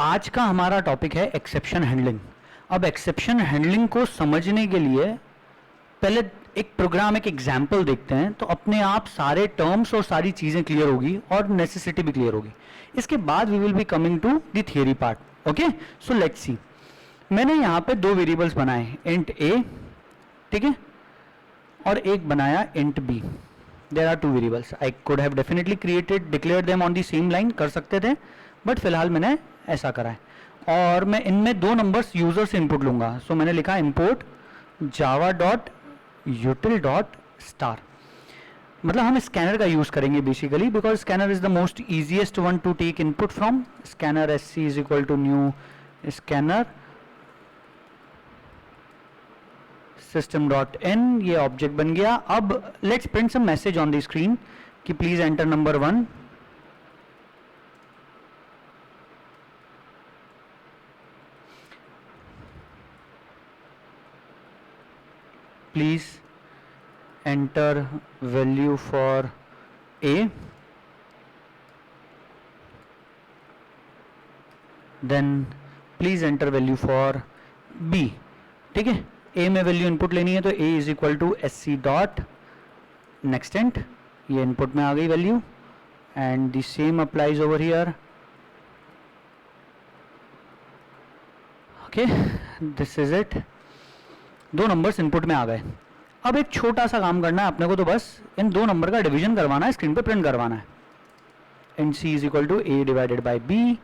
आज का हमारा टॉपिक है एक्सेप्शन हैंडलिंग। अब एक्सेप्शन हैंडलिंग को समझने के लिए पहले एक प्रोग्राम, एक एग्जाम्पल देखते हैं, तो अपने आप सारे टर्म्स और सारी चीज़ें क्लियर होगी और नेसेसिटी भी क्लियर होगी। इसके बाद we will be coming to the theory part. Okay, so let's see. मैंने यहाँ पे दो वेरिएबल्स बनाए, इंट ए, ठीक है, और एक बनाया int b. There are two variables. I could have definitely created declare them on the same line, कर सकते थे, बट फिलहाल मैंने ऐसा करा है। और मैं इनमें दो नंबर्स यूजर से इनपुट लूंगा। सो मैंने लिखा import Java dot util dot star. मतलब हम स्कैनर का यूज करेंगे basically, because scanner is the most easiest one to take input from. Scanner S C is equal to new scanner system dot in, ये object बन गया। अब let's print some message on the screen कि please enter number 1। Please enter value for A, then please enter value for B. ठीक है, ए में value input लेनी है तो A is equal to S C dot next int, ये input में आ गई value, and the same applies over here. Okay, this is it. दो नंबर्स इनपुट में आ गए। अब एक छोटा सा काम करना है अपने को, तो बस इन दो नंबर का डिवीजन करवाना है, स्क्रीन पे प्रिंट करवाना है। Int c is equal to a divided by b.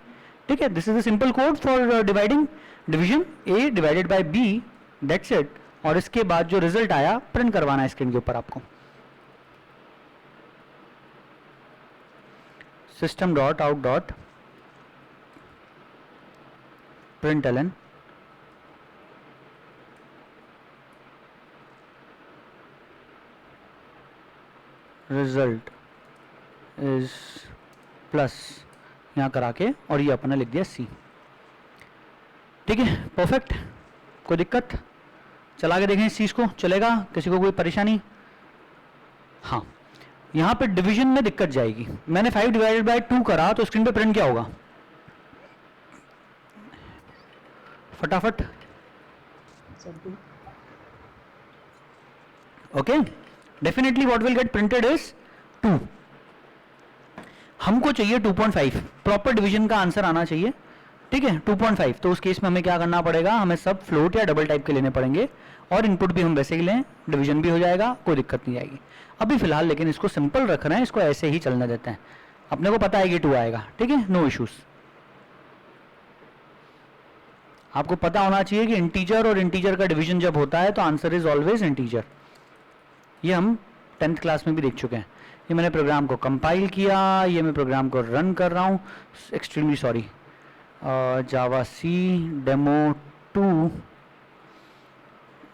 ठीक है, this is the simple code for dividing, division, a divided by b, that's it. और इसके बाद जो रिजल्ट आया प्रिंट करवाना है स्क्रीन के ऊपर आपको। System dot out dot println result is plus, यहां करा के, और ये अपने लिख दिया सी। ठीक है, परफेक्ट, कोई दिक्कत? चला के देखें इस चीज को, चलेगा? किसी को कोई परेशानी? हाँ, यहां पे डिवीजन में दिक्कत जाएगी। मैंने 5 डिवाइडेड बाय 2 करा तो स्क्रीन पे प्रिंट क्या होगा? फटाफट। Okay, definitely what will get printed is 2। हमको चाहिए 2.5, प्रॉपर डिवीजन का आंसर आना चाहिए। ठीक है, 2.5। तो उस केस में हमें क्या करना पड़ेगा? हमें सब फ्लोट या डबल टाइप के लेने पड़ेंगे, और इनपुट भी हम वैसे ही लें, डिवीजन भी हो जाएगा, कोई दिक्कत नहीं आएगी। अभी फिलहाल लेकिन इसको सिंपल रख रहे हैं, इसको ऐसे ही चलने देते हैं। अपने को पता है कि 2 आएगा, ठीक है, नो इश्यूज। आपको पता होना चाहिए कि इंटीजर और इंटीजर का डिवीजन जब होता है तो आंसर इज ऑलवेज इंटीजर। ये हम 10th क्लास में भी देख चुके हैं। ये मैंने प्रोग्राम को कंपाइल किया, ये मैं प्रोग्राम को रन कर रहा हूँ, एक्सट्रीमली सॉरी। जावा सी डेमो 2,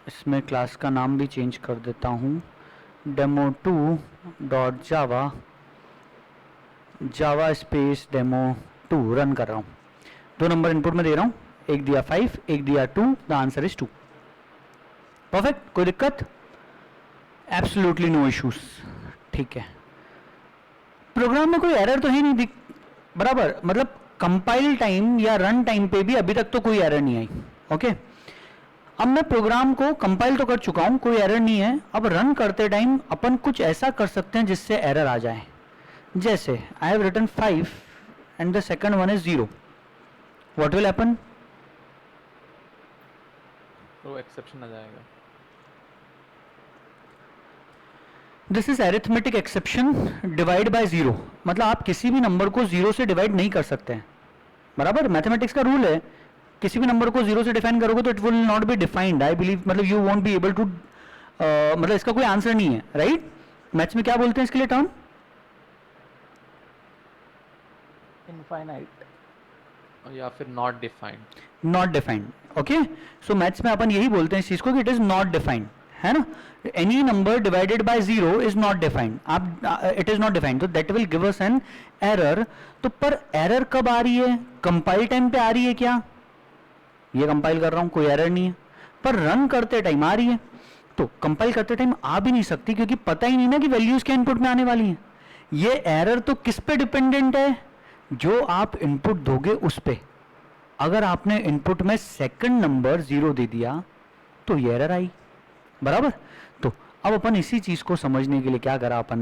इसमें क्लास का नाम भी चेंज कर देता हूँ, डेमो 2 डॉट जावा, जावा स्पेस डेमो 2 रन कर रहा हूँ। 2 नंबर इनपुट में दे रहा हूँ, एक दिया 5, एक दिया 2, द आंसर इज 2। परफेक्ट, कोई दिक्कत? Absolutely no issues. ठीक है, प्रोग्राम में कोई एरर तो ही नहीं दिख, बराबर, मतलब कंपाइल टाइम या रन टाइम पे भी अभी तक तो कोई एरर नहीं आई। ओके, अब मैं प्रोग्राम को कंपाइल तो कर चुका हूं, कोई एरर नहीं है। अब रन करते टाइम अपन कुछ ऐसा कर सकते हैं जिससे एरर आ जाए। जैसे I have written 5 and the second one is 0, what will happen? तो एक्सेप्शन आ जाएगा। This is arithmetic exception divide by 0। मतलब आप किसी भी नंबर को 0 से डिवाइड नहीं कर सकते हैं, बराबर, मैथमेटिक्स का रूल है। किसी भी नंबर को 0 से डिफाइन करोगे तो it will not be defined, I believe, मतलब you won't be able to, मतलब इसका कोई आंसर नहीं है, राइट? मैथ्स में क्या बोलते हैं इसके लिए टर्म? इनफाइनाइट या फिर not defined. Not defined, okay. So maths में अपन यही बोलते हैं इस चीज को कि इट इज नॉट डिफाइंड, है ना? Any number divided by 0 is not defined. आप इट इज नॉट डिफाइंड, तो that will give us an error. तो पर एरर कब आ रही है? कंपाइल टाइम पे आ रही है क्या? ये कंपाइल कर रहा हूं, कोई एरर नहीं है, पर रन करते टाइम आ रही है। तो कंपाइल करते टाइम आ भी नहीं सकती क्योंकि पता ही नहीं ना कि वैल्यूज क्या इनपुट में आने वाली हैं। ये एरर तो किस पे डिपेंडेंट है? जो आप इनपुट दोगे उस पे। अगर आपने इनपुट में सेकंड नंबर 0 दे दिया तो ये एरर आई, बराबर। तो अब अपन इसी चीज को समझने के लिए क्या करा, अपन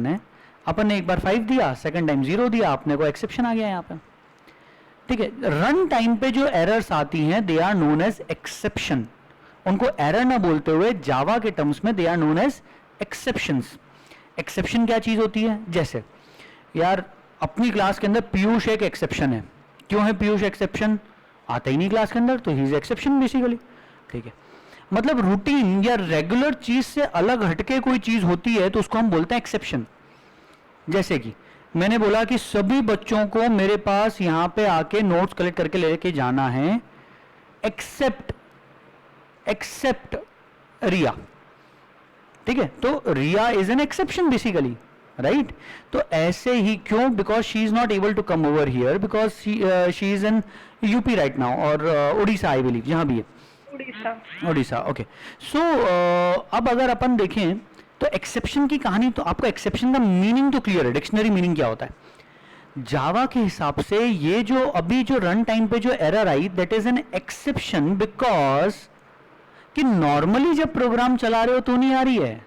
ने एक बार 5 दिया, सेकंड टाइम 0 दिया, अपने को एक्सेप्शन आ गया यहाँ पे, ठीक है। रन टाइम पे जो एरर्स आती हैं they are known as exception, उनको एरर ना बोलते हुए जावा के टर्म्स में they are known as exceptions. Exception क्या चीज होती है, जैसे यार अपनी क्लास के अंदर पीयूष एक एक्सेप्शन है। क्यों है पीयूष एक्सेप्शन, आता ही नहीं क्लास के अंदर, तो ही इज एक्सेप्शन बेसिकली, ठीक है। मतलब रूटीन या रेगुलर चीज से अलग हटके कोई चीज होती है तो उसको हम बोलते हैं एक्सेप्शन। जैसे कि मैंने बोला कि सभी बच्चों को मेरे पास यहां पे आके नोट्स कलेक्ट करके लेके जाना है एक्सेप्ट रिया, ठीक है। तो Riya is an exception basically, right. तो ऐसे ही क्यों, because she is not able to come over here because she is in UP right now, और उड़ीसा आई बिलीव, जहां भी है उड़ीसा, ओके। सो अब अगर अपन देखें तो एक्सेप्शन की कहानी, तो आपको एक्सेप्शन का मीनिंग तो क्लियर है, डिक्शनरी मीनिंग क्या होता है जावा के हिसाब से। ये जो अभी जो रन टाइम पे जो error I that is an exception because कि नॉर्मली जब प्रोग्राम चला रहे हो तो नहीं आ रही है,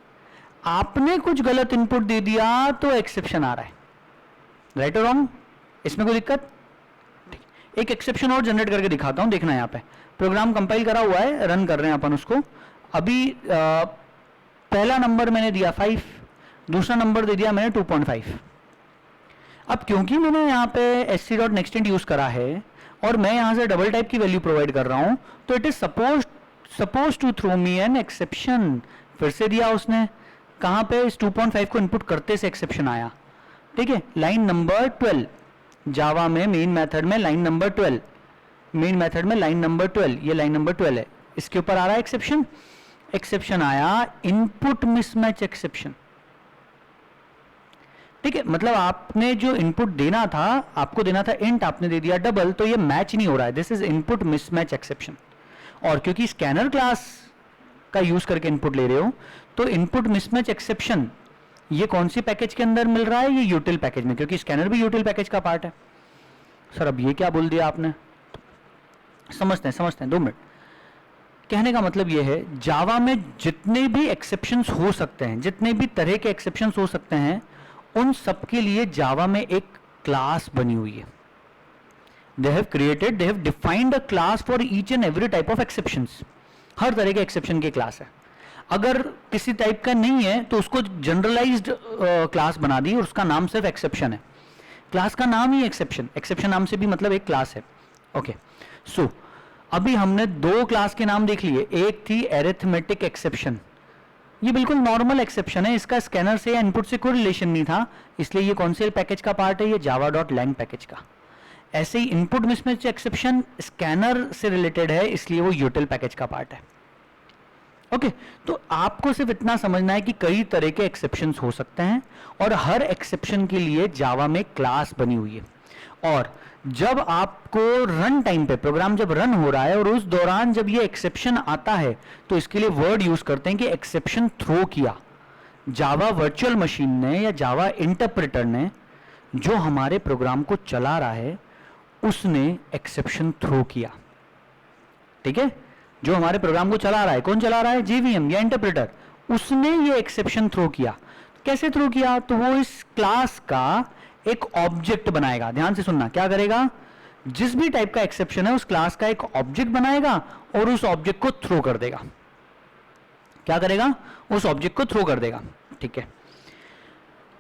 आपने कुछ गलत इनपुट दे दिया तो एक्सेप्शन आ रहा है, राइट और रॉन्ग, इसमें कोई दिक्कत। एक एक्सेप्शन और जनरेट करके दिखाता हूं, देखना यहाँ पे प्रोग्राम कंपाइल करा हुआ है, रन कर रहे हैं अपन उसको। अभी पहला नंबर मैंने दिया 5, दूसरा नंबर दे दिया मैंने 2.5। अब क्योंकि मैंने यहाँ पे sc.nextInt यूज करा है और मैं यहाँ से डबल टाइप की वैल्यू प्रोवाइड कर रहा हूं, तो it is suppose to throw me an exception. फिर से दिया उसने, कहां पे, इस 2.5 को इनपुट करते से एक्सेप्शन आया, ठीक है। लाइन नंबर 12 जावा में मेन मेथड में लाइन नंबर 12, मेन मेथड में लाइन नंबर 12, ये लाइन नंबर 12 है, इसके ऊपर आ रहा है एक्सेप्शन। एक्सेप्शन आया इनपुट मिसमैच एक्सेप्शन, ठीक है। मतलब आपने जो इनपुट देना था, आपको देना था इंट, आपने दे दिया डबल, तो ये मैच नहीं हो रहा है, this is input mismatch exception. और क्योंकि स्कैनर क्लास का यूज करके इनपुट ले रहे हो तो इनपुट मिसमैच एक्सेप्शन ये कौन सी पैकेज के अंदर मिल रहा है, ये यूटिल पैकेज में, क्योंकि स्कैनर भी यूटिल पैकेज का पार्ट है। सर अब ये क्या बोल दिया आपने, समझते हैं 2 मिनट। कहने का मतलब ये है जावा में जितने भी एक्सेप्शंस हो सकते हैं, जितने भी तरह के एक्सेप्शंस हो सकते हैं, उन सब के लिए जावा में एक क्लास बनी हुई है। They have defined a class for each and every type of exceptions. हर तरह के एक्सेप्शन की क्लास है। अगर किसी टाइप का नहीं है तो उसको जनरलाइज्ड क्लास बना दी और उसका नाम सिर्फ एक्सेप्शन है। क्लास का नाम ही एक्सेप्शन नाम से भी मतलब एक क्लास है, ओके। सो अभी हमने 2 क्लास के नाम देख लिए, एक थी एरिथमेटिक एक्सेप्शन, ये बिल्कुल नॉर्मल एक्सेप्शन है, इसका स्कैनर से या इनपुट से कोई रिलेशन नहीं था, इसलिए ये कौन से पैकेज का पार्ट है, ये java.lang पैकेज का। ऐसे ही इनपुट मिसमैच एक्सेप्शन स्कैनर से रिलेटेड है, इसलिए वो यूटिल पैकेज का पार्ट है, ओके। तो आपको सिर्फ इतना समझना है कि कई तरह के एक्सेप्शंस हो सकते हैं और हर एक्सेप्शन के लिए जावा में क्लास बनी हुई है। और जब आपको रन टाइम पे प्रोग्राम जब रन हो रहा है और उस दौरान जब ये एक्सेप्शन आता है तो इसके लिए वर्ड यूज करते हैं कि एक्सेप्शन थ्रो किया। जावा वर्चुअल मशीन ने या जावा इंटरप्रेटर ने जो हमारे प्रोग्राम को चला रहा है उसने एक्सेप्शन थ्रो किया, ठीक है। जो हमारे प्रोग्राम को चला रहा है, कौन चला रहा है, जेवीएम या इंटरप्रेटर, उसने ये एक्सेप्शन थ्रो किया। कैसे थ्रो किया, तो वो इस क्लास का एक ऑब्जेक्ट बनाएगा। ध्यान से सुनना, क्या करेगा, जिस भी टाइप का एक्सेप्शन है उस क्लास का एक ऑब्जेक्ट बनाएगा और उस ऑब्जेक्ट को थ्रो कर देगा। क्या करेगा, उस ऑब्जेक्ट को थ्रो कर देगा, ठीक है।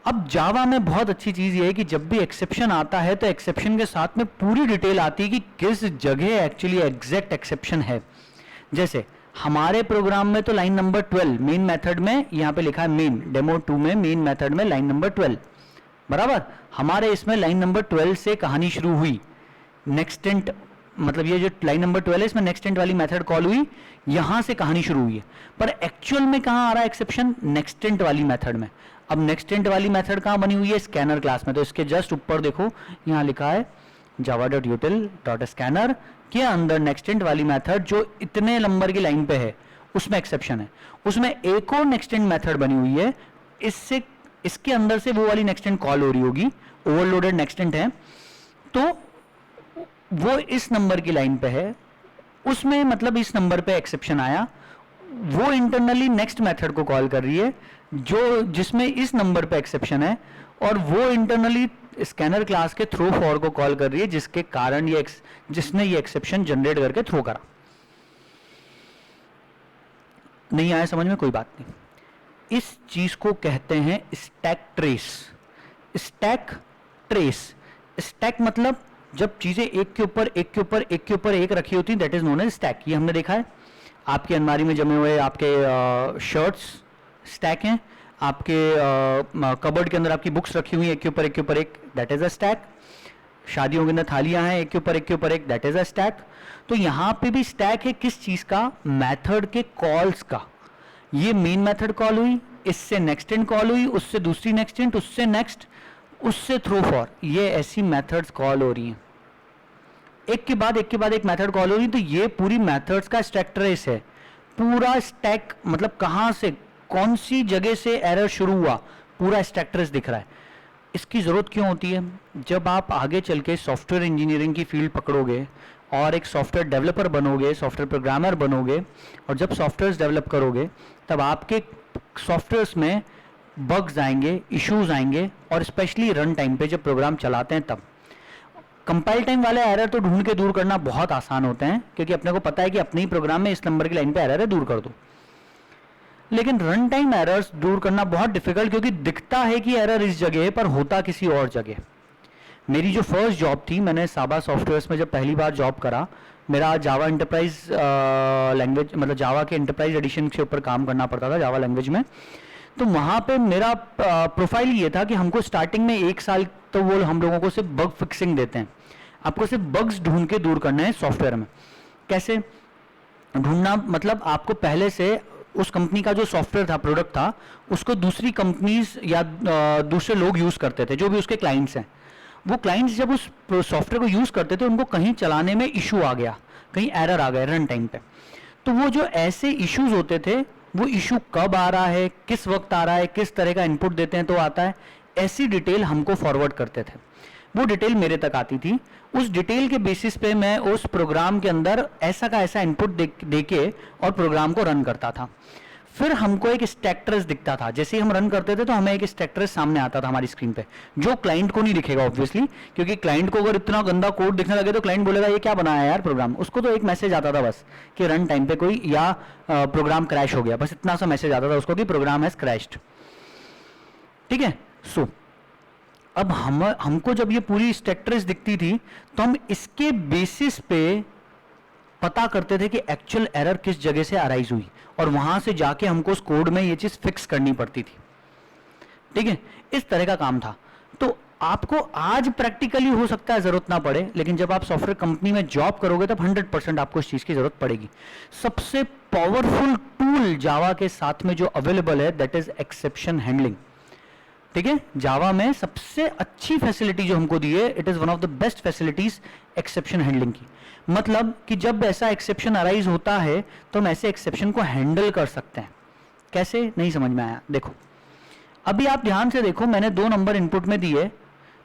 अब जावा में बहुत अच्छी चीज ये है कि जब भी एक्सेप्शन आता है तो एक्सेप्शन के साथ में पूरी डिटेल आती है कि किस जगह एक्चुअली एग्जैक्ट एक्सेप्शन है। जैसे हमारे प्रोग्राम में तो लाइन नंबर 12 मेन मेथड में यहाँ पे लिखा है, मेन डेमो 2 में मेन मेथड में लाइन नंबर 12 बराबर। हमारे इसमें लाइन नंबर 12 से कहानी शुरू हुई, नेक्स्टेंट मतलब ये जो लाइन नंबर 12 है इसमें नेक्स्टेंट वाली मेथड कॉल हुई, यहां से कहानी शुरू हुई है। पर एक्चुअल में कहां आ रहा है एक्सेप्शन, नेक्स्टेंट वाली मेथड में। अब नेक्स्टेंट वाली मेथड कहां बनी हुई है, स्कैनर क्लास में। तो इसके जस्ट ऊपर देखो यहां लिखा है java.util.scanner के अंदर नेक्स्टेंट वाली मेथड जो इतने नंबर की लाइन पे है उसमें एक्सेप्शन है। उसमें एक और नेक्स्टेंट मेथड बनी हुई है, इससे इसके अंदर से वो वाली नेक्स्टेंट कॉल हो रही होगी, ओवरलोडेड नेक्स्टेंट है। तो वो इस नंबर की लाइन पे है, उसमें मतलब इस नंबर पे एक्सेप्शन आया, वो इंटरनली नेक्स्ट मेथड को कॉल कर रही है जो जिसमें इस नंबर पे एक्सेप्शन है, और वो इंटरनली स्कैनर क्लास के थ्रो फॉर को कॉल कर रही है जिसके कारण ये जिसने ये एक्सेप्शन जनरेट करके थ्रो करा। नहीं आया समझ में? कोई बात नहीं। इस चीज को कहते हैं stack trace. Stack trace, stack मतलब जब चीजें एक के ऊपर एक के ऊपर एक के ऊपर एक रखी होती हैं, that is known as stack. ये हमने देखा है, आपकी अलमारी में जमे हुए आपके शर्ट्स स्टैक हैं, आपके कबर्ड के अंदर आपकी बुक्स रखी हुई हैं एक के ऊपर एक के ऊपर एक, दैट इज अ स्टैक। शादियों के अंदर थालियां हैं एक के ऊपर एक के ऊपर एक, दैट इज अ स्टैक। तो यहां पे भी स्टैक है किस चीज का? मेथड के कॉल्स का। ये मेन मेथड कॉल हुई, इससे नेक्स्ट इंट कॉल हुई, उससे दूसरी नेक्स्ट इंट, उससे नेक्स्ट, उससे थ्रो फॉर, ये ऐसी मेथड्स कॉल हो रही हैं, एक के बाद एक के बाद एक मेथड कॉल हो रही है। तो ये पूरी मेथड्स का स्टैक ट्रेस है। पूरा स्टैक मतलब कहां से कौन सी जगह से एरर शुरू हुआ, पूरा स्टैक ट्रेस दिख रहा है। इसकी जरूरत क्यों होती है? जब आप आगे चल के सॉफ्टवेयर इंजीनियरिंग की फील्ड पकड़ोगे और एक सॉफ्टवेयर डेवलपर बनोगे, सॉफ्टवेयर प्रोग्रामर बनोगे, और जब सॉफ्टवेयर डेवलप करोगे तब आपके सॉफ्टवेयर्स में बग्स आएंगे, इश्यूज आएंगे, और स्पेशली रन टाइम पे जब प्रोग्राम चलाते हैं तब। कंपाइल टाइम वाले एरर तो ढूंढ के दूर करना बहुत आसान होते हैं, क्योंकि अपने को पता है कि अपने ही प्रोग्राम में इस नंबर की लाइन पे एरर है, दूर कर दो। लेकिन रन टाइम एरर्स दूर करना बहुत डिफिकल्ट, क्योंकि दिखता है कि एरर इस जगह है पर होता किसी और जगह। मेरी जो फर्स्ट जॉब थी, मैंने साबा सॉफ्टवेयर्स में जब पहली बार जॉब करा, मेरा जावा इंटरप्राइज लैंग्वेज मतलब जावा के इंटरप्राइज एडिशन के ऊपर काम करना पड़ता था जावा लैंग्वेज में। तो वहाँ पे मेरा प्रोफाइल ये था कि हमको स्टार्टिंग में 1 साल तो वो हम लोगों को सिर्फ बग फिक्सिंग देते हैं, आपको सिर्फ बग्स ढूंढ के दूर करना है सॉफ्टवेयर में। कैसे ढूंढना? मतलब आपको पहले से उस कंपनी का जो सॉफ्टवेयर था, प्रोडक्ट था, उसको दूसरी कंपनीज या दूसरे लोग यूज करते थे, जो भी उसके क्लाइंट्स हैं। वो क्लाइंट्स जब उस सॉफ्टवेयर को यूज करते थे, उनको कहीं चलाने में इशू आ गया, कहीं एरर आ गया रन टाइम पे। तो वो जो ऐसे इश्यूज होते थे, वो इशू कब आ रहा है, किस वक्त आ रहा है, किस तरह का इनपुट देते हैं तो आता है, ऐसी डिटेल हमको फॉरवर्ड करते थे। वो डिटेल मेरे तक आती थी, उस डिटेल के बेसिस पे मैं उस प्रोग्राम के अंदर ऐसा का ऐसा इनपुट दे के और प्रोग्राम को रन करता था। फिर हमको एक स्टैक ट्रेस दिखता था, जैसे ही हम रन करते थे तो हमें एक स्टैक ट्रेस सामने आता था हमारी स्क्रीन पे, जो क्लाइंट को नहीं दिखेगा ऑब्वियसली, क्योंकि क्लाइंट को अगर इतना गंदा कोड दिखने लगे तो क्लाइंट बोलेगा ये क्या बनाया यार प्रोग्राम। उसको तो एक मैसेज आता था बस कि रन टाइम पे कोई या प्रोग्राम क्रैश हो गया, बस इतना सा मैसेज आता था उसको कि प्रोग्राम हैज क्रैश्ड। ठीक है। सो अब हमको जब ये पूरी स्टैक ट्रेस दिखती थी तो हम इसके बेसिस पे पता करते थे कि एक्चुअल एरर किस जगह से अराइज हुई, और वहां से जाके हमको उस कोड में ये चीज फिक्स करनी पड़ती थी। ठीक है, इस तरह का काम था। तो आपको आज प्रैक्टिकली हो सकता है जरूरत ना पड़े, लेकिन जब आप सॉफ्टवेयर कंपनी में जॉब करोगे तब 100% आपको इस चीज की जरूरत पड़ेगी। सबसे पावरफुल टूल जावा के साथ में जो अवेलेबल है दैट इज एक्सेप्शन हैंडलिंग। ठीक है, जावा में सबसे अच्छी फैसिलिटी जो हमको दी है, it is one of the best facilities exception handling की। मतलब कि जब ऐसा एक्सेप्शन अराइज होता है तो हम ऐसे एक्सेप्शन को हैंडल कर सकते हैं। कैसे? नहीं समझ में आया? देखो, अभी आप ध्यान से देखो, मैंने 2 नंबर इनपुट में दिए,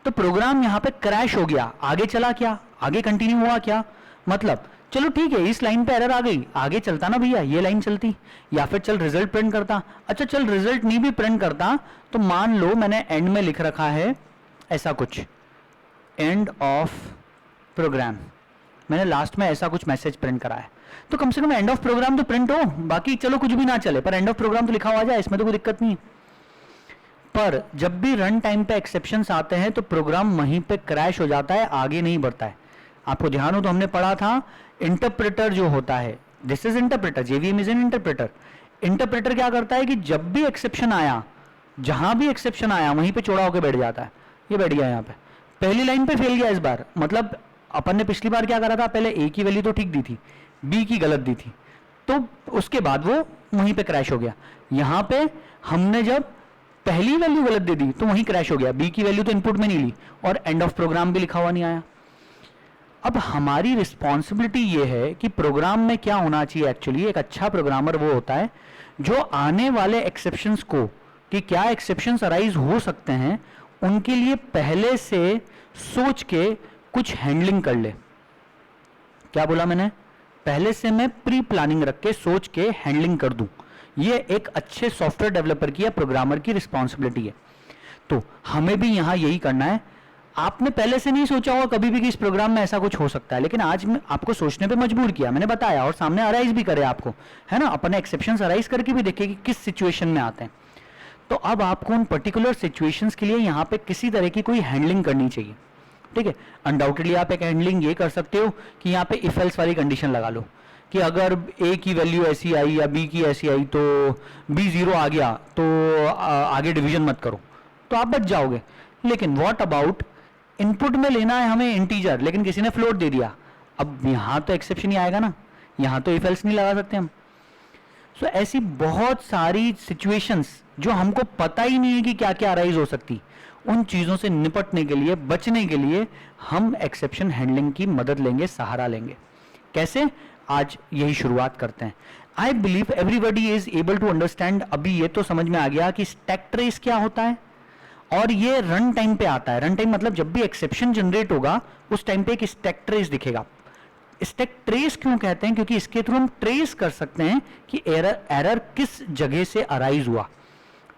तो प्रोग्राम यहां पे क्रैश हो गया, आगे चला क्या, आगे कंटिन्यू हुआ क्या? मतलब चलो ठीक है, इस लाइन पे एरर आ गई, आगे चलता ना भैया, ये लाइन चलती, या फिर चल रिजल्ट प्रिंट करता। अच्छा चल रिजल्ट नहीं भी प्रिंट करता तो मान लो मैंने एंड में लिख रखा है ऐसा कुछ, एंड ऑफ प्रोग्राम, मैंने लास्ट में ऐसा कुछ मैसेज प्रिंट करा है, तो कम से कम एंड ऑफ प्रोग्राम तो प्रिंट हो, बाकी चलो कुछ भी ना चले पर एंड ऑफ प्रोग्राम तो लिखा हुआ जाए, इसमें तो कोई दिक्कत नहीं। पर जब भी रन टाइम पे एक्सेप्शंस आते हैं तो प्रोग्राम वहीं पे क्रैश हो जाता है, आगे नहीं बढ़ता है। आपको ध्यान हो तो हमने पढ़ा था इंटरप्रेटर जो होता है, this is interpreter, JVM is an interpreter. Interpreter क्या करता है कि जब भी एक्सेप्शन आया, जहां भी एक्सेप्शन आया वहीं पे चौड़ा होकर बैठ जाता है। ये बैठ गया यहाँ पे, पहली लाइन पे फेल गया इस बार, मतलब अपन ने पिछली बार क्या करा था, पहले ए की वैल्यू तो ठीक दी थी, बी की गलत दी थी, तो उसके बाद वो वहीं पे क्रैश हो गया। यहां पे हमने जब पहली वैल्यू गलत दे दी तो वहीं क्रैश हो गया, बी की वैल्यू तो इनपुट में नहीं ली, और एंड ऑफ प्रोग्राम भी लिखा हुआ नहीं आया। अब हमारी रिस्पॉन्सिबिलिटी ये है कि प्रोग्राम में क्या होना चाहिए। एक्चुअली एक अच्छा प्रोग्रामर वो होता है जो आने वाले एक्सेप्शंस को, कि क्या एक्सेप्शंस अराइज हो सकते हैं, उनके लिए पहले से सोच के कुछ हैंडलिंग कर ले। क्या बोला मैंने? पहले से मैं प्री प्लानिंग रख के सोच के हैंडलिंग कर दूं, ये एक अच्छे सॉफ्टवेयर डेवलपर की या प्रोग्रामर की रिस्पॉन्सिबिलिटी है। तो हमें भी यहां यही करना है। आपने पहले से नहीं सोचा होगा कभी भी कि इस प्रोग्राम में ऐसा कुछ हो सकता है, लेकिन आज मैं आपको सोचने पे मजबूर किया, मैंने बताया और सामने अराइज भी करे आपको, है ना? अपने एक्सेप्शंस अराइज करके भी देखे कि किस सिचुएशन में आते हैं। तो अब आपको उन पर्टिकुलर सिचुएशंस के लिए यहाँ पे किसी तरह की कोई हैंडलिंग करनी चाहिए, ठीक है? अनडाउटेडली आप एक हैंडलिंग ये कर सकते हो कि यहाँ पे इफ एल्स वाली कंडीशन लगा लो कि अगर ए की वैल्यू ऐसी आई या बी की ऐसी आई तो बी 0 आ गया तो आगे डिवीजन मत करो, तो आप बच जाओगे। लेकिन व्हाट अबाउट इनपुट में लेना है हमें इंटीजर, लेकिन किसी ने फ्लोट दे दिया, अब यहां तो एक्सेप्शन ही आएगा ना, यहां तो इफ एल्स नहीं लगा सकते हम। सो ऐसी बहुत सारी सिचुएशंस जो हमको पता ही नहीं है कि क्या क्या अराइज हो सकती, उन चीजों से निपटने के लिए, बचने के लिए हम एक्सेप्शन हैंडलिंग की मदद लेंगे, सहारा लेंगे। कैसे? आज यही शुरुआत करते हैं। I believe everybody is able to understand. अभी ये तो समझ में आ गया कि स्टैक ट्रेस क्या होता है, और ये रन टाइम पे आता है। रन टाइम मतलब जब भी एक्सेप्शन जनरेट होगा उस टाइम पे एक स्टैक ट्रेस दिखेगा। स्टैक ट्रेस क्यों कहते हैं? क्योंकि इसके थ्रू हम ट्रेस कर सकते हैं कि एरर किस जगह से अराइज हुआ।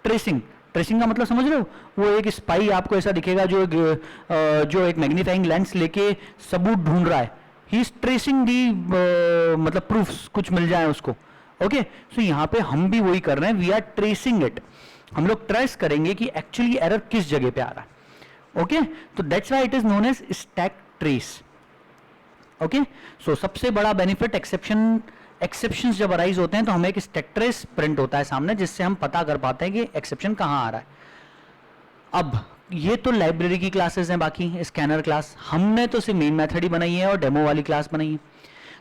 ट्रेसिंग का मतलब समझ रहे हो? वो एक स्पाई आपको ऐसा दिखेगा जो एक मैग्नीफाइंग लेंस लेके सबूत ढूंढ रहा है, ही इज ट्रेसिंग दी मतलब प्रूफ्स, कुछ मिल जाए उसको। ओके, सो यहां पे हम भी वही कर रहे हैं, वी आर ट्रेसिंग इट। हम लोग ट्रेस करेंगे कि एक्चुअली एरर किस जगह पे आ रहा है। ओके, तो that's why it is known as stack trace. Okay, so सबसे बड़ा बेनिफिट एक्सेप्शंस जब अराइज होते हैं तो हमें एक स्टैक ट्रेस प्रिंट होता है सामने, जिससे हम पता कर पाते हैं कि एक्सेप्शन कहां आ रहा है। अब ये तो लाइब्रेरी की क्लासेस हैं, बाकी स्कैनर क्लास हमने तो सिर्फ मेन मेथड ही बनाई है और डेमो वाली क्लास बनाई है।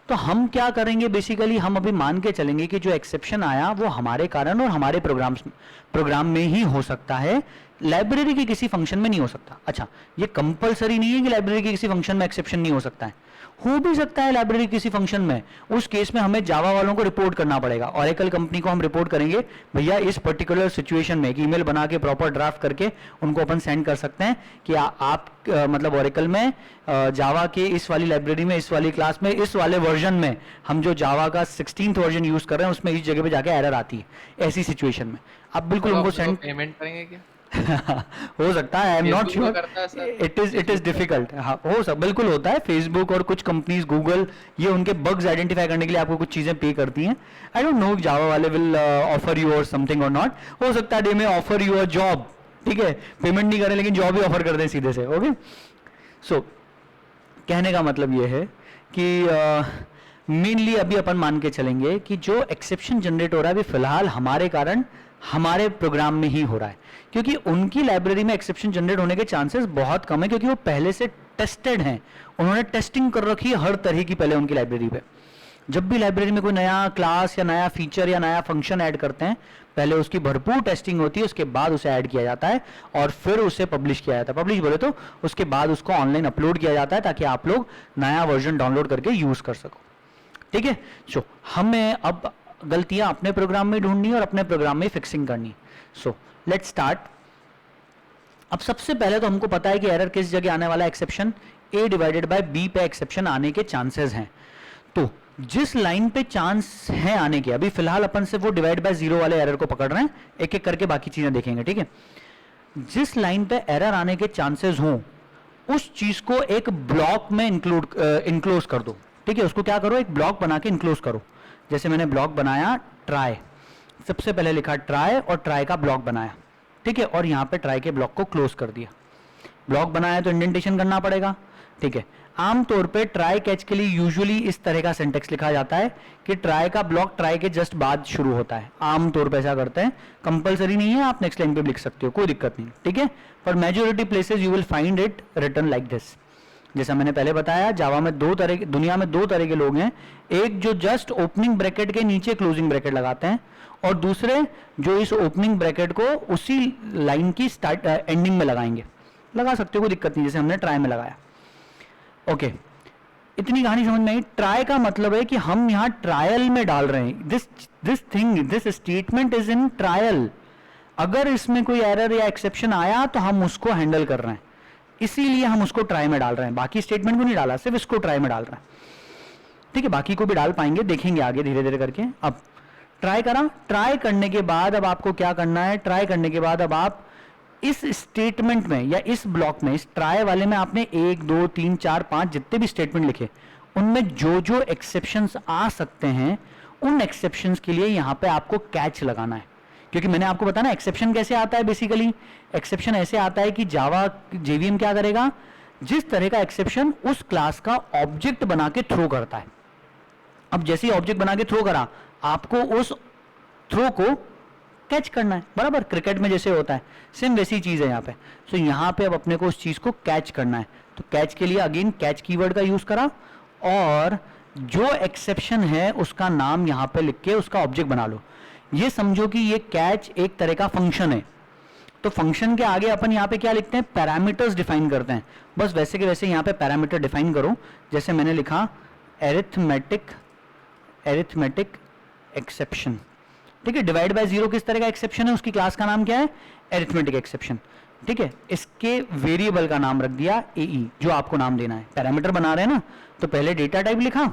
तो हम क्या करेंगे, बेसिकली हम अभी मान के चलेंगे कि जो एक्सेप्शन आया वो हमारे कारण और हमारे प्रोग्राम में ही हो सकता है, लाइब्रेरी के किसी फंक्शन में नहीं हो सकता। अच्छा, ये कंपलसरी नहीं है कि लाइब्रेरी के किसी फंक्शन में एक्सेप्शन नहीं हो सकता है, हो भी सकता है लाइब्रेरी किसी फंक्शन में। उस केस में हमें जावा वालों को रिपोर्ट करना पड़ेगा, ओरेकल कंपनी को हम रिपोर्ट करेंगे, भैया इस पर्टिकुलर सिचुएशन में एक ईमेल बना के प्रॉपर ड्राफ्ट करके उनको अपन सेंड कर सकते हैं कि आप मतलब ओरेकल में जावा के इस वाली लाइब्रेरी में, इस वाली क्लास में, इस वाले वर्जन में हम जो जावा का 16th वर्जन यूज कर रहे हैं उसमें इस जगह पे जाके एरर आती है। ऐसी सिचुएशन में आप बिल्कुल उनको सेंड पेमेंट करेंगे क्या? हो सकता है, I am not sure, it is difficult. हाँ, हो सब बिल्कुल होता है। फेसबुक और कुछ कंपनीज, गूगल, ये उनके बग्स आइडेंटिफाई करने के लिए आपको कुछ चीजें पे करती हैं। आई डोंट नो जावा वाले विल ऑफर यू और समथिंग और नॉट। हो सकता है दे में ऑफर यू अ जॉब, ठीक है, पेमेंट नहीं करें लेकिन जॉब ही ऑफर कर दें सीधे से। ओके, सो कहने का मतलब ये है कि मेनली अभी अपन मान के चलेंगे कि जो एक्सेप्शन जनरेट हो रहा है अभी फिलहाल हमारे कारण, हमारे प्रोग्राम में ही हो रहा है, क्योंकि उनकी लाइब्रेरी में एक्सेप्शन जनरेट होने के चांसेस बहुत कम है, क्योंकि वो पहले से टेस्टेड हैं, उन्होंने टेस्टिंग कर रखी है हर तरह की पहले उनकी लाइब्रेरी पे। जब भी लाइब्रेरी में कोई नया क्लास या नया फीचर या नया फंक्शन ऐड करते हैं, पहले उसकी भरपूर टेस्टिंग होती है, उसके बाद उसे ऐड किया जाता है और फिर उसे पब्लिश किया जाता है। पब्लिश बोले तो उसके बाद उसको ऑनलाइन अपलोड किया जाता है ताकि आप लोग नया वर्जन डाउनलोड करके यूज कर सको। ठीक है, सो हमें अब गलतियां अपने प्रोग्राम में ढूंढनी और अपने प्रोग्राम में फिक्सिंग करनी। So let's start. अब सबसे पहले तो हमको पता है कि एरर किस जगह आने वाला है, exception a divided by b पे एक्सेप्शन आने के चांसेस हैं। तो जिस लाइन पे चांस है आने के, अभी फिलहाल अपन से वो डिवाइड बाय 0 वाले एरर को पकड़ रहे हैं, एक एक करके बाकी चीजें देखेंगे। ठीक है, जिस लाइन पे एरर आने के चांसेस हों उस चीज को एक ब्लॉक में इंक्लोज कर दो। ठीक है, उसको क्या करो, एक ब्लॉक बना के इंक्लोज करो। जैसे मैंने ब्लॉक बनाया ट्राई, सबसे पहले लिखा ट्राई और ट्राई का ब्लॉक बनाया। ठीक है, और यहां पे ट्राई के ब्लॉक को क्लोज कर दिया। ब्लॉक बनाया तो इंडेंटेशन करना पड़ेगा। ठीक है, आमतौर पे ट्राई कैच के लिए यूजुअली इस तरह का सिंटेक्स लिखा जाता है कि ट्राई का ब्लॉक ट्राई के जस्ट बाद शुरू होता है। आमतौर पे ऐसा करते हैं, कंपलसरी नहीं है, आप नेक्स्ट लाइन पे भी लिख सकते हो, कोई दिक्कत नहीं। ठीक है, पर majority places you will find it written like this. जैसा मैंने पहले बताया, जावा में दुनिया में दो तरह के लोग हैं, एक जो जस्ट ओपनिंग ब्रैकेट के नीचे क्लोजिंग ब्रैकेट लगाते हैं और दूसरे जो इस ओपनिंग ब्रैकेट को उसी लाइन की स्टार्ट एंडिंग में लगाएंगे। लगा सकते हो, कोई दिक्कत नहीं, जैसे हमने ट्राई में लगाया। ओके, इतनी कहानी समझ में आई। ट्राई का मतलब है कि हम यहां ट्रायल में डाल रहे हैं, this statement is in trial. अगर इसमें कोई एरर या एक्सेप्शन आया तो हम उसको हैंडल कर रहे हैं, इसीलिए हम उसको ट्राई में डाल रहे हैं। बाकी स्टेटमेंट को नहीं डाला, सिर्फ इसको ट्राई में डाल रहे हैं। ठीक है, बाकी को भी डाल पाएंगे, देखेंगे आगे धीरे धीरे करके। अब ट्राई करा, ट्राई करने के बाद अब आपको क्या करना है, ट्राई करने के बाद अब आप इस स्टेटमेंट में या इस ब्लॉक में, इस ट्राई वाले में आपने 1 2 3 4 5 जितने भी स्टेटमेंट लिखे, उनमें जो जो एक्सेप्शंस आ सकते हैं उन एक्सेप्शंस के लिए यहां पे आपको कैच लगाना है। क्योंकि मैंने आपको बताया ना एक्सेप्शन कैसे आता है, बेसिकली एक्सेप्शन ऐसे आता है कि जावा जेवीएम क्या करेगा, जिस तरह का एक्सेप्शन उस क्लास का ऑब्जेक्ट बना के थ्रो करता है। अब जैसे ही ऑब्जेक्ट बना के थ्रो करा, आपको उस थ्रो को कैच करना है, बराबर क्रिकेट में जैसे होता है, सेम वैसी चीज है यहाँ पे। सो यहाँ पे अब अपने को उस चीज को कैच करना है, तो कैच के लिए अगेन कैच कीवर्ड का यूज करा और जो एक्सेप्शन है उसका नाम यहाँ पे लिख के उसका ऑब्जेक्ट बना लो। ये समझो कि ये कैच एक तरह का फंक्शन है, तो फंक्शन के आगे अपन यहाँ पे क्या लिखते हैं, पैरामीटर्स डिफाइन करते हैं। बस वैसे के वैसे यहाँ पे पैरामीटर डिफाइन करो, जैसे मैंने लिखा एरिथमेटिक एक्सेप्शन, ठीक है। डिवाइड बाय 0 किस तरह का एक्सेप्शन है, उसकी क्लास का नाम क्या है, एरिथमेटिक एक्सेप्शन, ठीक है। इसके वेरिएबल का नाम रख दिया एई, जो आपको नाम देना है। पैरामीटर बना रहे हैं ना, तो पहले डेटा टाइप लिखा,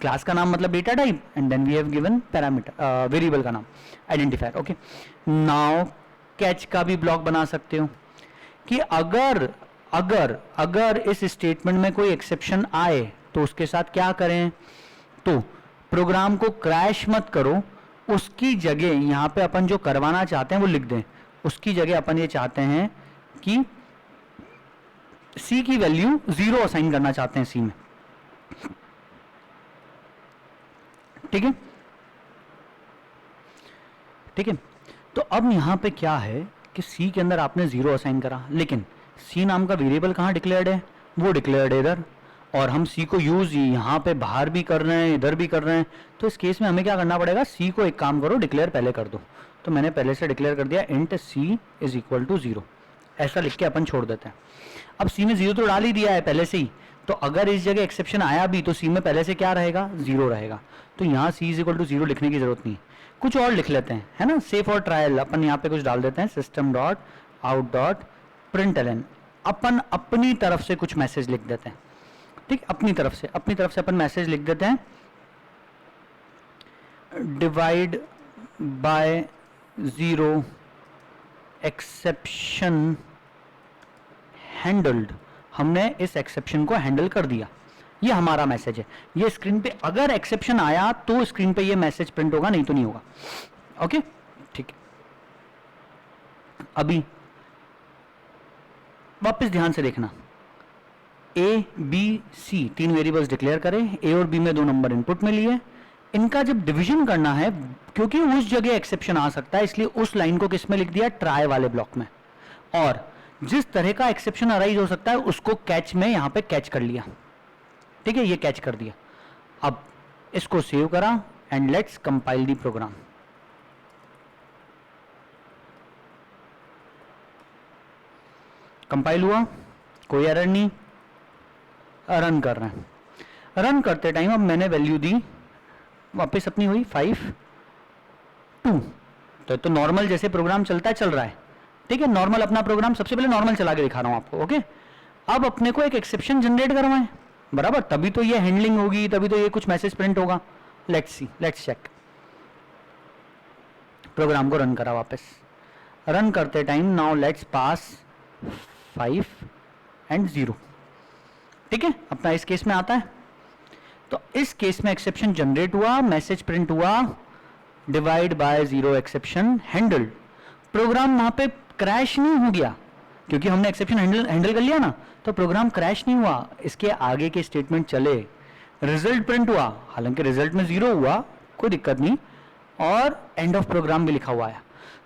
क्लास का नाम मतलब data type, and then we have given parameter, variable का नाम आइडेंटिफायर, ओके। नाउ कैच का भी ब्लॉक बना सकते हो कि अगर अगर अगर इस स्टेटमेंट में कोई एक्सेप्शन आए तो उसके साथ क्या करें, तो प्रोग्राम को क्रैश मत करो, उसकी जगह यहां पे अपन जो करवाना चाहते हैं वो लिख दें। उसकी जगह अपन ये चाहते हैं कि सी की वैल्यू 0 असाइन करना चाहते हैं सी में, ठीक है, ठीक है। तो अब यहां पे क्या है कि सी के अंदर आपने 0 असाइन करा, लेकिन सी नाम का वेरिएबल कहां डिक्लेयर्ड है, वो डिक्लेयर्ड है इधर, और हम सी को यूज यहां पे बाहर भी कर रहे हैं, इधर भी कर रहे हैं। तो इस केस में हमें क्या करना पड़ेगा, सी को एक काम करो, डिक्लेयर पहले कर दो। तो मैंने पहले से डिक्लेयर कर दिया int c is equal to 0, ऐसा लिख के अपन छोड़ देते हैं। अब सी में 0 तो डाल ही दिया है पहले से ही, तो अगर इस जगह एक्सेप्शन आया भी तो सी में पहले से क्या रहेगा, 0 रहेगा। तो यहाँ सी इज इक्वल टू 0 लिखने की जरूरत नहीं, कुछ और लिख लेते हैं, है ना, सेफ और ट्रायल। अपन यहाँ पे कुछ डाल देते हैं, system dot out dot println, अपन अपनी तरफ से कुछ मैसेज लिख देते हैं, ठीक, अपनी तरफ से अपन मैसेज लिख देते हैं, डिवाइड बाय 0 एक्सेप्शन हैंडल्ड, हमने इस एक्सेप्शन को हैंडल कर दिया, ये हमारा मैसेज है। ये स्क्रीन पे अगर एक्सेप्शन आया तो स्क्रीन पे ये मैसेज प्रिंट होगा, नहीं तो नहीं होगा, ओके, ठीक है। अभी वापस ध्यान से देखना, a b c 3 variables declare करें, ए और बी में 2 नंबर इनपुट में लिए, इनका जब डिवीजन करना है, क्योंकि उस जगह एक्सेप्शन आ सकता है इसलिए उस लाइन को किस में लिख दिया, ट्राई वाले ब्लॉक में, और जिस तरह का एक्सेप्शन अराइज हो सकता है उसको कैच में यहां पे कैच कर लिया, ठीक है, ये कैच कर दिया। अब इसको सेव करा and let's compile the program. Compile हुआ, कोई एरर नहीं, रन कर रहे हैं। रन करते टाइम अब मैंने वैल्यू दी, वापस अपनी हुई 5 2, तो नॉर्मल जैसे प्रोग्राम चलता है चल रहा है, ठीक है, नॉर्मल अपना प्रोग्राम, सबसे पहले नॉर्मल चला के दिखा रहा हूं आपको, ओके। अब अपने को एक एक्सेप्शन जनरेट करवाएं, बराबर, तभी तो ये हैंडलिंग होगी, तभी तो ये कुछ मैसेज प्रिंट होगा। Let's see, let's check. Program को रन करा, वापस रन करते time now let's pass 5 and 0, ठीक है, अपना इस केस में आता है। तो इस केस में एक्सेप्शन जनरेट हुआ, मैसेज प्रिंट हुआ, divide by 0 exception handled. Program वहां पे क्रैश नहीं हो गया, क्योंकि हमने एक्सेप्शन हैंडल कर लिया ना, तो प्रोग्राम क्रैश नहीं हुआ। इसके आगे के स्टेटमेंट चले, रिजल्ट प्रिंट हुआ, हालांकि रिजल्ट में 0 हुआ, कोई दिक्कत नहीं, और एंड ऑफ प्रोग्राम भी लिखा हुआ है।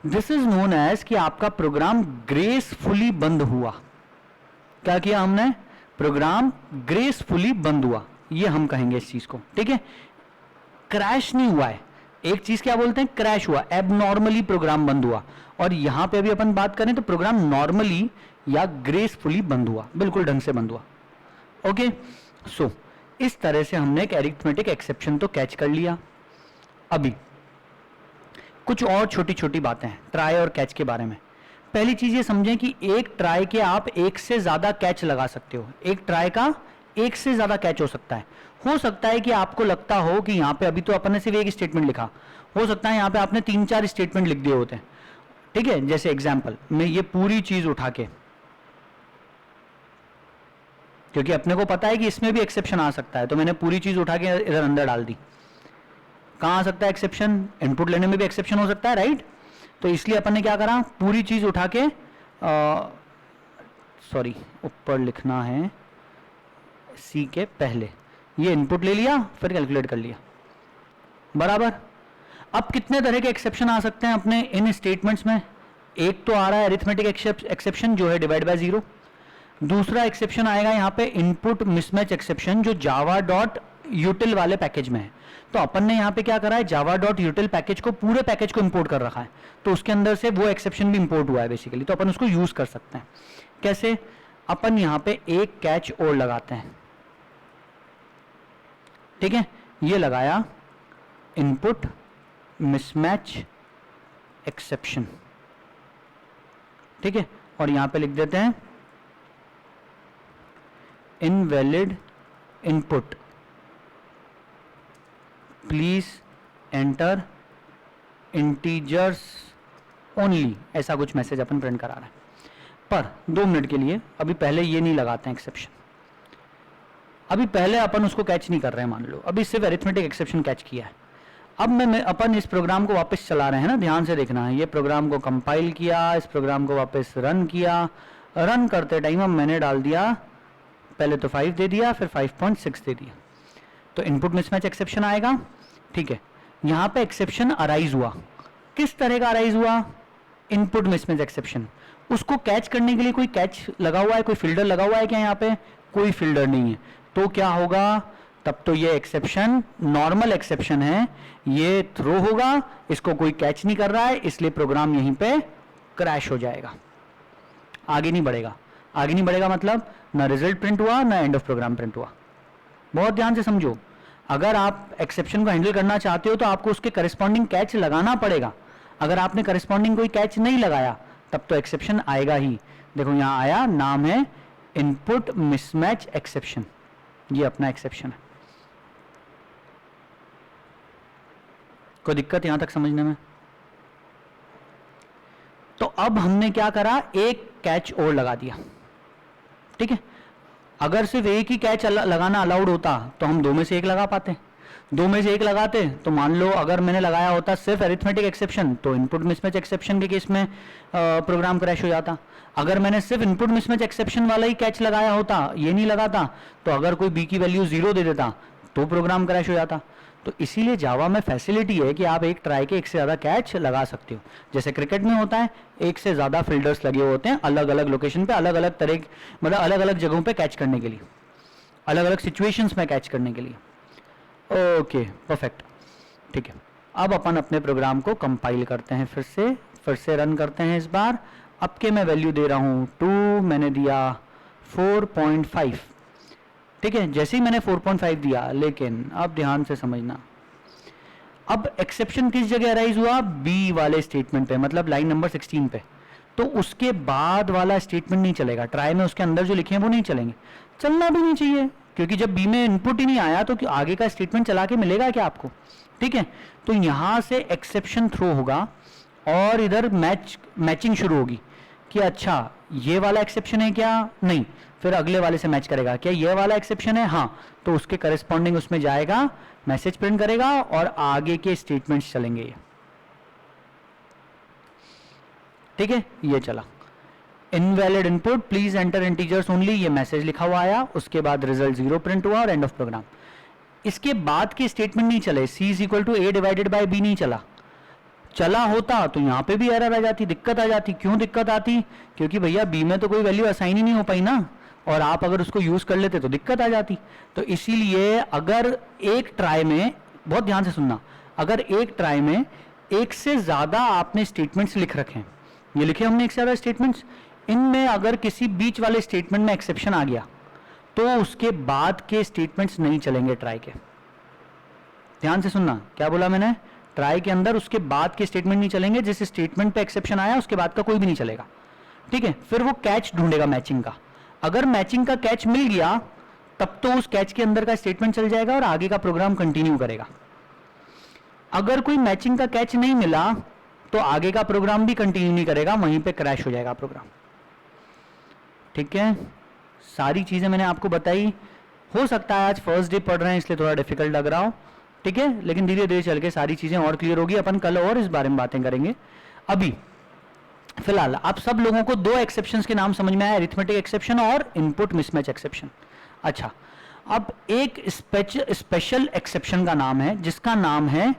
दिस इज नोन एज कि आपका प्रोग्राम ग्रेसफुली बंद हुआ। क्या किया हमने, प्रोग्राम ग्रेसफुली बंद हुआ, ये हम कहेंगे इस चीज को, ठीक है। क्रैश नहीं हुआ है, एक चीज क्या बोलते हैं, क्रैश हुआ, एबनॉर्मली प्रोग्राम बंद हुआ। और यहां पे अभी अपन बात करें तो प्रोग्राम नॉर्मली या ग्रेसफुली बंद हुआ, बिल्कुल ढंग से बंद हुआ, ओके। सो इस तरह से हमने एक अरिथमेटिक एक्सेप्शन तो कैच कर लिया। अभी कुछ और छोटी छोटी बातें हैं ट्राई और कैच के बारे में। पहली चीज ये समझें कि एक ट्राई के आप एक से ज्यादा कैच लगा सकते हो, एक ट्राई का एक से ज्यादा कैच हो सकता है कि आपको लगता हो कि यहाँ पे अभी तो अपन ने सिर्फ एक स्टेटमेंट लिखा, हो सकता है यहाँ पे आपने 3-4 स्टेटमेंट लिख दिए होते हैं, ठीक है। जैसे एग्जाम्पल मैं ये पूरी चीज उठा के, क्योंकि अपने को पता है कि इसमें भी एक्सेप्शन आ सकता है, तो मैंने पूरी चीज उठा के इधर अंदर डाल दी। कहाँ आ सकता है एक्सेप्शन? इनपुट लेने में भी एक्सेप्शन हो सकता है, राइट। तो इसलिए अपन ने क्या करा, पूरी चीज उठा के, सॉरी ऊपर लिखना है सी के पहले, ये इनपुट ले लिया फिर कैलकुलेट कर लिया, बराबर। अब कितने तरह के एक्सेप्शन आ सकते हैं अपने इन स्टेटमेंट्स में? एक तो आ रहा है अरिथमेटिक एक्सेप्शन जो है डिवाइड बाय 0। दूसरा एक्सेप्शन आएगा यहाँ पे इनपुट मिसमैच एक्सेप्शन जो जावा डॉट यूटिल वाले पैकेज में है। तो अपन ने यहाँ पे क्या करा है, जावा डॉट यूटिल पैकेज को, पूरे पैकेज को इंपोर्ट कर रखा है, तो उसके अंदर से वो एक्सेप्शन भी इंपोर्ट हुआ है बेसिकली, तो अपन उसको यूज कर सकते हैं। कैसे? अपन यहाँ पे एक कैच और लगाते हैं, ठीक है। ये लगाया इनपुट मिसमैच एक्सेप्शन, ठीक है। और यहां पे लिख देते हैं invalid input, please enter integers only, ऐसा कुछ मैसेज अपन प्रिंट करा रहे हैं। पर 2 मिनट के लिए अभी पहले ये नहीं लगाते हैं एक्सेप्शन, अभी पहले अपन उसको कैच नहीं कर रहे हैं, मान लो अभी सिर्फ अरिथमेटिक एक्सेप्शन कैच किया है। अब मैं अपन इस प्रोग्राम को वापस चला रहे हैं ना, ध्यान से देखना है। ये प्रोग्राम को कंपाइल किया, इस प्रोग्राम को वापस रन किया, रन करते टाइम अब मैंने डाल दिया, पहले तो 5 दे दिया फिर 5.6 दे दिया, तो इनपुट मिसमैच एक्सेप्शन आएगा, ठीक है। यहाँ पे एक्सेप्शन अराइज हुआ, किस तरह का अराइज हुआ? Input mismatch exception. उसको कैच करने के लिए कोई कैच लगा हुआ है, कोई फिल्टर लगा हुआ है क्या? यहाँ पे कोई फिल्टर नहीं है, तो क्या होगा? तब तो ये एक्सेप्शन नॉर्मल एक्सेप्शन है, ये थ्रो होगा, इसको कोई कैच नहीं कर रहा है, इसलिए प्रोग्राम यहीं पे क्रैश हो जाएगा, आगे नहीं बढ़ेगा। आगे नहीं बढ़ेगा मतलब ना रिजल्ट प्रिंट हुआ ना एंड ऑफ प्रोग्राम प्रिंट हुआ। बहुत ध्यान से समझो, अगर आप एक्सेप्शन को हैंडल करना चाहते हो तो आपको उसके करस्पॉन्डिंग कैच लगाना पड़ेगा। अगर आपने करस्पॉन्डिंग कोई कैच नहीं लगाया तब तो एक्सेप्शन आएगा ही। देखो यहां आया, नाम है इनपुट मिसमैच एक्सेप्शन, ये अपना एक्सेप्शन है। कोई दिक्कत यहां तक समझने में? तो अब हमने क्या करा, एक कैच और लगा दिया, ठीक है। अगर सिर्फ एक ही कैच लगाना अलाउड होता तो हम 2 में से 1 लगा पाते, 2 में से 1 लगाते तो मान लो अगर मैंने लगाया होता सिर्फ अरिथमेटिक एक्सेप्शन तो इनपुट मिसमैच एक्सेप्शन के केस में प्रोग्राम क्रैश हो जाता। अगर मैंने सिर्फ इनपुट मिसमैच एक्सेप्शन वाला ही कैच लगाया होता, ये नहीं लगाता, तो अगर कोई बी की वैल्यू 0 दे देता तो प्रोग्राम क्रैश हो जाता। तो इसीलिए जावा में फैसिलिटी है कि आप एक ट्राई के एक से ज़्यादा कैच लगा सकते हो। जैसे क्रिकेट में होता है, एक से ज़्यादा फील्डर्स लगे होते हैं अलग अलग लोकेशन पे, अलग अलग तरह, मतलब अलग अलग जगहों पे कैच करने के लिए, अलग अलग सिचुएशंस में कैच करने के लिए। ओके परफेक्ट, ठीक है। अब अपन अपने प्रोग्राम को कंपाइल करते हैं, फिर से रन करते हैं इस बार। अब के मैं वैल्यू दे रहा हूँ 2, मैंने दिया 4.5, ठीक है। जैसे ही मैंने 4.5 दिया, लेकिन अब ध्यान से समझना, अब एक्सेप्शन किस जगह अराइज हुआ? बी वाले स्टेटमेंट पे, मतलब लाइन नंबर 16 पे। तो उसके बाद वाला स्टेटमेंट नहीं चलेगा, ट्राई में उसके अंदर जो लिखे हैं वो नहीं चलेंगे, चलना भी नहीं चाहिए, क्योंकि जब बी में इनपुट ही नहीं आया तो आगे का स्टेटमेंट चला के मिलेगा क्या आपको? ठीक है। तो यहां से एक्सेप्शन थ्रो होगा और इधर मैचिंग शुरू होगी कि अच्छा ये वाला एक्सेप्शन है क्या? नहीं, फिर अगले वाले से मैच करेगा, क्या ये वाला एक्सेप्शन है? हाँ, तो उसके करस्पॉन्डिंग उसमें जाएगा, मैसेज प्रिंट करेगा और आगे के स्टेटमेंट्स चलेंगे ये, ठीक है। ये चला invalid input, please enter integers only, ये मैसेज लिखा हुआ आया, उसके बाद रिजल्ट 0 प्रिंट हुआ और एंड ऑफ प्रोग्राम। इसके बाद के स्टेटमेंट नहीं चले, c is equal to a divided by b नहीं चला, चला होता तो यहां पे भी एरर आ जाती, दिक्कत आ जाती। क्यों दिक्कत आती? क्योंकि भैया बी में तो कोई वैल्यू असाइन ही नहीं हो पाई ना, और आप अगर उसको यूज कर लेते तो दिक्कत आ जाती। तो इसीलिए अगर एक ट्राई में, बहुत ध्यान से सुनना, अगर एक ट्राई में एक से ज्यादा आपने स्टेटमेंट्स लिख रखे हैं, ये लिखे हमने एक से ज्यादा स्टेटमेंट्स, इनमें अगर किसी बीच वाले स्टेटमेंट में एक्सेप्शन आ गया तो उसके बाद के स्टेटमेंट्स नहीं चलेंगे ट्राई के। ध्यान से सुनना, क्या बोला मैंने? ट्राई के अंदर उसके बाद के स्टेटमेंट नहीं चलेंगे, जिस स्टेटमेंट पे एक्सेप्शन आया उसके बाद का कोई भी नहीं चलेगा, ठीक है। फिर वो कैच ढूंढेगा मैचिंग का, अगर मैचिंग का कैच मिल गया तब तो उस कैच के अंदर का स्टेटमेंट चल जाएगा और आगे का प्रोग्राम कंटिन्यू करेगा। अगर कोई मैचिंग का कैच नहीं मिला तो आगे का प्रोग्राम भी कंटिन्यू नहीं करेगा, वहीं पे क्रैश हो जाएगा प्रोग्राम। ठीक है, सारी चीजें मैंने आपको बताई। हो सकता है आज फर्स्ट डे पढ़ रहे हैं इसलिए थोड़ा डिफिकल्ट लग रहा हो, ठीक है, लेकिन धीरे धीरे चल के सारी चीजें और क्लियर होगी। अपन कल और इस बारे में बातें करेंगे। अभी फिलहाल आप सब लोगों को दो एक्सेप्शंस के नाम समझ में आया, अरिथमेटिक एक्सेप्शन और इनपुट मिसमैच एक्सेप्शन। अच्छा, अब एक स्पेशल एक्सेप्शन का नाम है जिसका नाम है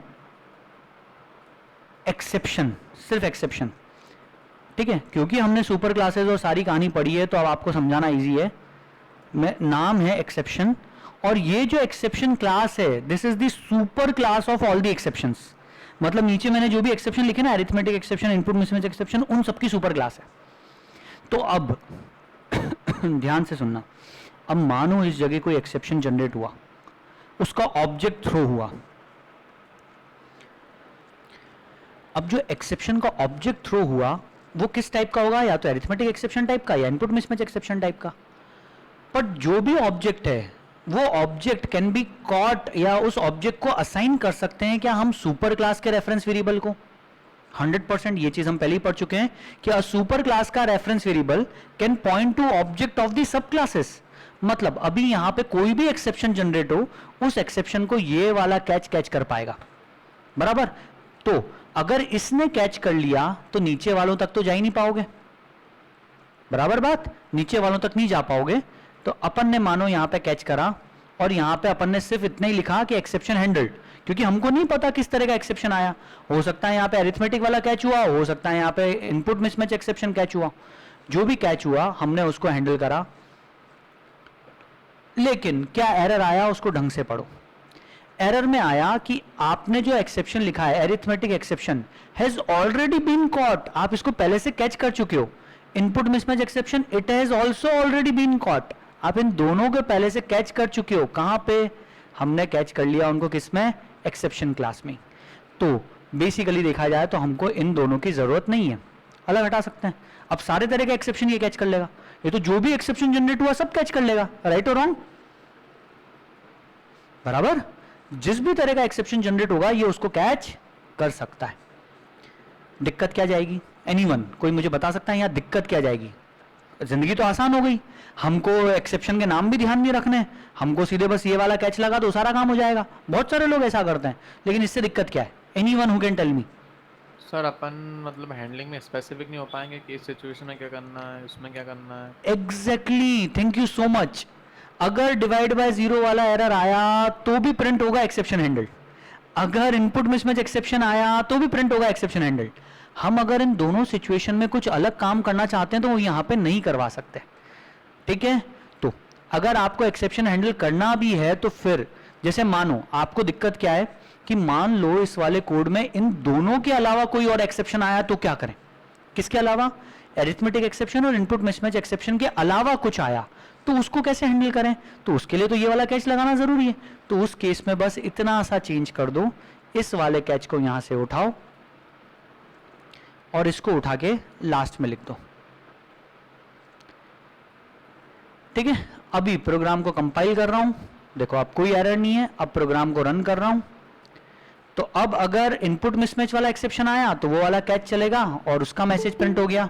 एक्सेप्शन, सिर्फ एक्सेप्शन। ठीक है, क्योंकि हमने सुपर क्लासेस और सारी कहानी पढ़ी है तो अब आपको समझाना इजी है। नाम है एक्सेप्शन, और ये जो एक्सेप्शन क्लास है this is the super class of all the exceptions. मतलब नीचे मैंने जो भी एक्सेप्शन लिखे ना, arithmetic exception, input mismatch exception, उन सबकी सुपर क्लास है। तो अब ध्यान से सुनना, अब मानो इस जगह कोई एक्सेप्शन जनरेट हुआ, उसका ऑब्जेक्ट थ्रो हुआ। अब जो एक्सेप्शन का ऑब्जेक्ट थ्रो हुआ वो किस टाइप का होगा, या तो अरिथमेटिक एक्सेप्शन टाइप का या इनपुट मिसमैच एक्सेप्शन टाइप का। पर जो भी ऑब्जेक्ट है वो ऑब्जेक्ट कैन बी कॉट, या उस ऑब्जेक्ट को असाइन कर सकते हैं क्या हम सुपर क्लास के रेफरेंस वेरिएबल को। 100% ये चीज हम पहले ही पढ़ चुके हैं कि अ सुपर क्लास का reference variable can point two object of the sub classes. मतलब अभी यहां पे कोई भी एक्सेप्शन जनरेट हो, उस एक्सेप्शन को ये वाला कैच कर पाएगा, बराबर। तो अगर इसने कैच कर लिया तो नीचे वालों तक तो जा ही नहीं पाओगे, बराबर बात, नीचे वालों तक नहीं जा पाओगे। तो अपन ने मानो यहां पे कैच करा और यहां पे अपन ने सिर्फ इतना ही लिखा कि एक्सेप्शन हैंडल्ड, क्योंकि हमको नहीं पता किस तरह का एक्सेप्शन आया। हो सकता है यहां पे अरिथमेटिक वाला कैच हुआ, हो सकता है यहां पे इनपुट मिसमैच एक्सेप्शन कैच हुआ। जो भी कैच हुआ हमने उसको हैंडल करा, लेकिन क्या एरर आया उसको ढंग से पढ़ो। एरर में आया कि आपने जो एक्सेप्शन लिखा है arithmetic exception has already been caught, आप इसको पहले से कैच कर चुके हो। Input mismatch exception it has also already been caught, आप इन दोनों को पहले से कैच कर चुके हो। कहां पे हमने कैच कर लिया उनको, किसमें, एक्सेप्शन क्लास में। तो बेसिकली देखा जाए तो हमको इन दोनों की जरूरत नहीं है, अलग हटा सकते हैं। अब सारे तरह के एक्सेप्शन ये कैच कर लेगा, ये तो जो भी एक्सेप्शन जनरेट हुआ सब कैच कर लेगा, राइट और रॉन्ग, बराबर। जिस भी तरह का एक्सेप्शन जनरेट होगा ये उसको कैच कर सकता है। दिक्कत क्या जाएगी, एनीवन, कोई मुझे बता सकता है यहाँ दिक्कत क्या जाएगी। जिंदगी तो आसान हो गई, हमको एक्सेप्शन के नाम भी ध्यान नहीं रखने, हमको सीधे बस ये वाला कैच लगा तो सारा काम हो जाएगा। बहुत सारे लोग ऐसा करते हैं, लेकिन इससे दिक्कत क्या है, anyone who can tell me. Sir अपन मतलब हैंडलिंग में स्पेसिफिक नहीं हो पाएंगे कि इस सिचुएशन में क्या करना है, उसमें क्या करना है। Exactly, thank you so much. अगर डिवाइड बाय जीरो वाला एरर आया तो भी प्रिंट होगा एक्सेप्शन हैंडल्ड, अगर इनपुट मिसमैच एक्सेप्शन आया तो भी प्रिंट होगा एक्सेप्शन हैंडल्ड। हम अगर इन दोनों सिचुएशन में कुछ अलग काम करना चाहते हैं तो वो यहां पे नहीं करवा सकते, ठीक है। तो अगर आपको एक्सेप्शन हैंडल करना भी है तो फिर जैसे मानो आपको दिक्कत क्या है कि मान लो इस वाले कोड में इन दोनों के अलावा कोई और एक्सेप्शन आया तो क्या करें, किसके अलावा, अरिथमेटिक एक्सेप्शन और इनपुट मिसमैच एक्सेप्शन के अलावा कुछ आया तो उसको कैसे हैंडल करें। तो उसके लिए तो ये वाला कैच लगाना जरूरी है। तो उस केस में बस इतना सा चेंज कर दो, इस वाले कैच को यहां से उठाओ और इसको उठा के लास्ट में लिख दो, ठीक है। अभी प्रोग्राम को कंपाइल कर रहा हूं, देखो अब कोई एरर नहीं है। अब प्रोग्राम को रन कर रहा हूं, तो अब अगर इनपुट मिसमैच वाला एक्सेप्शन आया तो वो वाला कैच चलेगा और उसका मैसेज प्रिंट हो गया।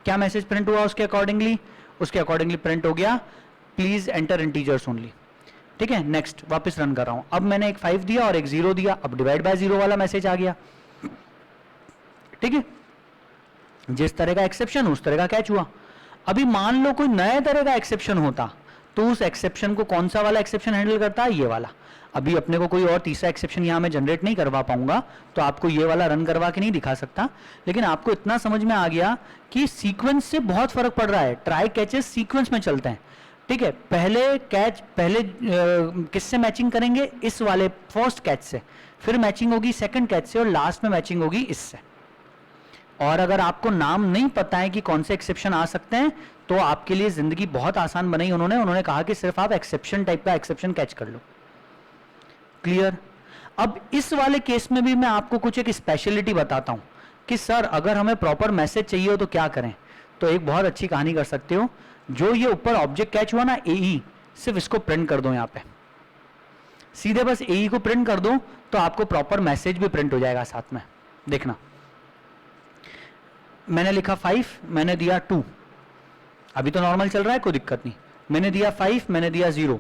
क्या मैसेज प्रिंट हुआ उसके अकॉर्डिंगली, उसके अकॉर्डिंगली प्रिंट हो गया प्लीज एंटर इंटीजर्स ओनली, ठीक है। नेक्स्ट वापस रन कर रहा हूं, अब मैंने एक 5 दिया और एक 0 दिया, अब डिवाइड बाय 0 वाला मैसेज आ गया, ठीक है। जिस तरह का एक्सेप्शन उस तरह का कैच हुआ। अभी मान लो कोई नए तरह का एक्सेप्शन होता तो उस एक्सेप्शन को कौन सा वाला एक्सेप्शन हैंडल करता है, ये वाला। अभी अपने को कोई और तीसरा एक्सेप्शन यहां मैं जनरेट नहीं करवा पाऊंगा तो आपको ये वाला रन करवा के नहीं दिखा सकता, लेकिन आपको इतना समझ में आ गया कि सीक्वेंस से बहुत फर्क पड़ रहा है। ट्राई कैचेस सीक्वेंस में चलते हैं, ठीक है। पहले कैच किससे मैचिंग करेंगे, इस वाले फर्स्ट कैच से, फिर मैचिंग होगी सेकंड कैच से और लास्ट में मैचिंग होगी इससे। और अगर आपको नाम नहीं पता है कि कौन से एक्सेप्शन आ सकते हैं तो आपके लिए जिंदगी बहुत आसान बनाई उन्होंने कहा कि सिर्फ आप एक्सेप्शन टाइप का एक्सेप्शन कैच कर लो, क्लियर। अब इस वाले केस में भी मैं आपको कुछ एक स्पेशलिटी बताता हूं कि सर अगर हमें प्रॉपर मैसेज चाहिए हो तो क्या करें। तो एक बहुत अच्छी कहानी कर सकते हो, जो ये ऊपर ऑब्जेक्ट कैच हुआ ना एई, सिर्फ इसको प्रिंट कर दो यहाँ पे, सीधे बस ए को प्रिंट कर दो तो आपको प्रॉपर मैसेज भी प्रिंट हो जाएगा साथ में। देखना, मैंने लिखा 5, मैंने दिया 2, अभी तो नॉर्मल चल रहा है, कोई दिक्कत नहीं। मैंने दिया 5, मैंने दिया 0,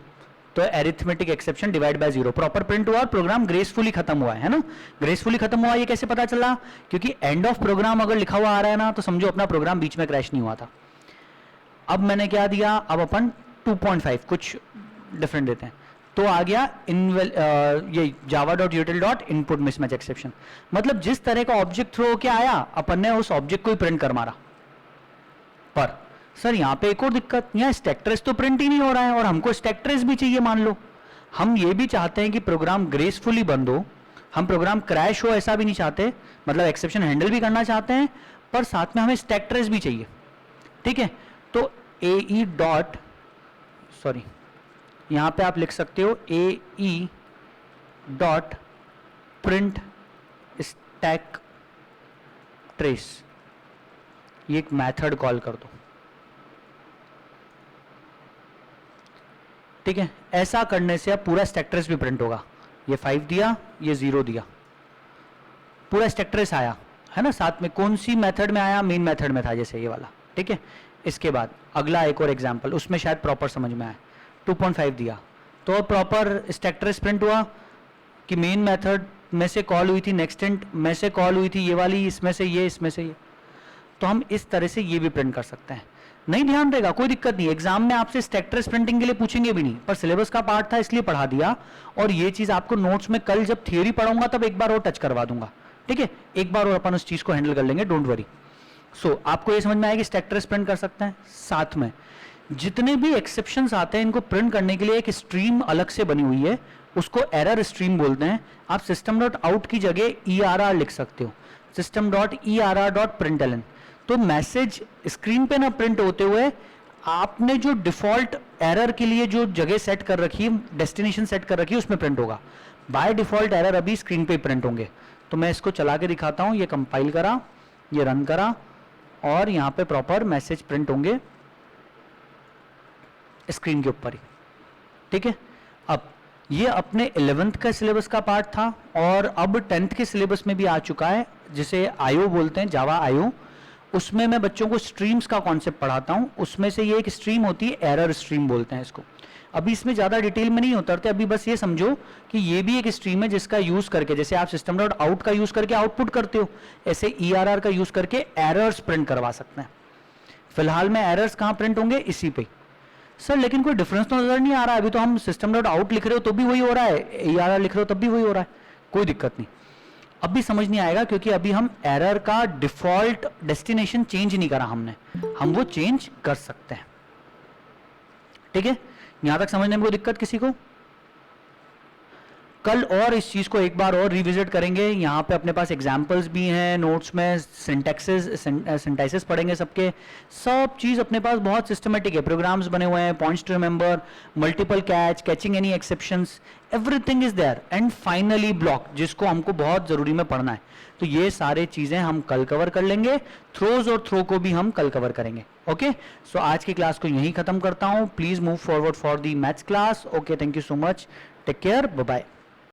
तो arithmetic exception divide by 0 proper print हुआ और प्रोग्राम ग्रेसफुली खत्म हुआ है ना। ग्रेसफुली खत्म हुआ ये कैसे पता चला? क्योंकि एंड ऑफ प्रोग्राम अगर लिखा हुआ आ रहा है ना, तो समझो अपना प्रोग्राम बीच में क्रैश नहीं हुआ था। अब मैंने क्या दिया, अब अपन 2.5 कुछ डिफरेंट देते हैं, तो आ गया ये java.util.input mismatch exception। मतलब जिस तरह का ऑब्जेक्ट थ्रो होके आया, अपन ने उस ऑब्जेक्ट को ही प्रिंट कर मारा। पर सर यहाँ पे एक और दिक्कत, यहाँ स्टैक ट्रेस तो प्रिंट ही नहीं हो रहा है, और हमको स्टैक ट्रेस भी चाहिए। मान लो हम ये भी चाहते हैं कि प्रोग्राम ग्रेसफुली बंद हो, हम प्रोग्राम क्रैश हो ऐसा भी नहीं चाहते, मतलब एक्सेप्शन हैंडल भी करना चाहते हैं, पर साथ में हमें स्टैक ट्रेस भी चाहिए। ठीक है, तो AE डॉट, सॉरी यहाँ पे आप लिख सकते हो AE dot print stack trace, ये एक मेथड कॉल कर दो। ठीक है, ऐसा करने से अब पूरा स्टैक ट्रेस भी प्रिंट होगा। ये 5 दिया, ये 0 दिया, पूरा स्टैक ट्रेस आया है ना। साथ में कौन सी मेथड में आया? मेन मेथड में था, जैसे ये वाला। ठीक है, इसके बाद अगला एक और एग्जांपल, उसमें शायद प्रॉपर समझ में आया। 2.5 दिया तो प्रॉपर स्टैक ट्रेस प्रिंट हुआ कि मेन मेथड में से कॉल हुई थी, नेक्स्ट इंट में से कॉल हुई थी ये वाली, इसमें से ये, इसमें से ये। तो हम इस तरह से ये भी प्रिंट कर सकते हैं। नहीं ध्यान रहेगा, कोई दिक्कत नहीं, एग्जाम में आपसे स्टैक ट्रेस प्रिंटिंग के लिए पूछेंगे भी नहीं, पर सिलेबस का पार्ट था इसलिए पढ़ा दिया। और ये चीज आपको नोट्स में कल जब थियोरी पढ़ाऊंगा तब एक बार और टच करवा दूंगा। ठीक है, एक बार और अपन उस चीज को हैंडल कर लेंगे, डोंट वरी। सो आपको ये समझ में आया कि स्टैक ट्रेस प्रिंट कर सकते हैं। साथ में जितने भी एक्सेप्शंस आते हैं, इनको प्रिंट करने के लिए एक स्ट्रीम अलग से बनी हुई है, उसको एरर स्ट्रीम बोलते हैं। आप सिस्टम डॉट आउट की जगह ERR लिख सकते हो, system dot ERR dot println। तो मैसेज स्क्रीन पे ना प्रिंट होते हुए आपने जो डिफॉल्ट एरर के लिए जो जगह सेट कर रखी है, डेस्टिनेशन सेट कर रखी है, उसमें प्रिंट होगा। बाय डिफॉल्ट एरर अभी स्क्रीन पे प्रिंट होंगे। तो मैं इसको चला के दिखाता हूं, ये कंपाइल करा, ये रन करा, और यहाँ पे प्रॉपर मैसेज प्रिंट होंगे स्क्रीन के ऊपर ही। ठीक है, अब ये अपने 11th का सिलेबस का पार्ट था, और अब 10th के सिलेबस में भी आ चुका है, जिसे IO बोलते हैं, जावा IO। उसमें मैं बच्चों को स्ट्रीम्स का कॉन्सेप्ट पढ़ाता हूं। उसमें से ये एक स्ट्रीम होती है, एरर स्ट्रीम बोलते हैं इसको। अभी इसमें ज़्यादा डिटेल में नहीं उतरते, अभी बस ये समझो कि ये भी एक स्ट्रीम है जिसका यूज़ करके, जैसे आप सिस्टम डॉट आउट का यूज़ करके आउटपुट करते हो, ऐसे ERR का यूज़ करके एरर्स प्रिंट करवा सकते हैं। फिलहाल में एरर्स कहाँ प्रिंट होंगे? इसी पे। सर लेकिन कोई डिफरेंस तो नजर नहीं आ रहा है, अभी तो हम सिस्टम डॉट आउट लिख रहे हो तो भी वही हो रहा है, ERR लिख रहे हो तब भी वही हो रहा है। कोई दिक्कत नहीं, अब भी समझ नहीं आएगा, क्योंकि अभी हम एरर का डिफॉल्ट डेस्टिनेशन चेंज नहीं करा हमने, हम वो चेंज कर सकते हैं। ठीक है, यहां तक समझने में कोई दिक्कत किसी को? कल और इस चीज को एक बार और रिविजिट करेंगे। यहाँ पे अपने पास एग्जाम्पल्स भी हैं, नोट्स में सिंटैक्सेस पढ़ेंगे, सबके सब चीज अपने पास बहुत सिस्टमेटिक है, प्रोग्राम्स बने हुए हैं, points to remember, multiple catch, catching any exceptions, everything is there, and finally block, जिसको हमको बहुत जरूरी में पढ़ना है। तो ये सारे चीजें हम कल कवर कर लेंगे, थ्रोज और थ्रो को भी हम कल कवर करेंगे। ओके, सो आज की क्लास को यहीं खत्म करता हूँ। Please move forward for the maths class. Okay, thank you so much, take care, bye bye.